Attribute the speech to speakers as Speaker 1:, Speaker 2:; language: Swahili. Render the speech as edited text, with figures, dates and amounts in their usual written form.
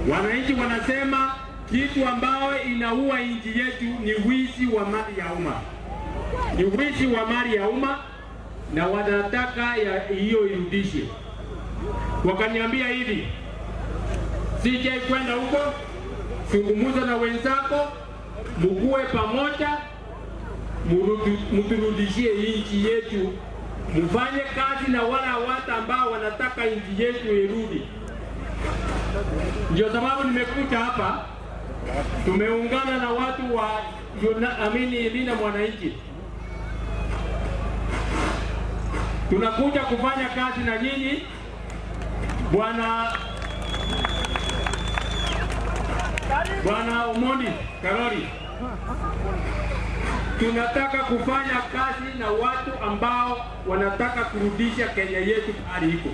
Speaker 1: Wananchi wanasema kitu ambayo inaua nchi yetu ni wizi wa mali ya umma, ni wizi wa mali ya umma, na wanataka hiyo irudishe. Wakaniambia hivi, CJ kwenda huko, zungumza na wenzako, mkue pamoja, mturudishie nchi yetu, mfanye kazi na wale watu ambao wanataka nchi yetu irudi. Ndio sababu nimekuja hapa, tumeungana na watu wa Linda Mwananchi. Tunakuja kufanya kazi na nyinyi Bwana Omondi Karori. Tunataka kufanya kazi na watu ambao wanataka kurudisha Kenya yetu hali iko.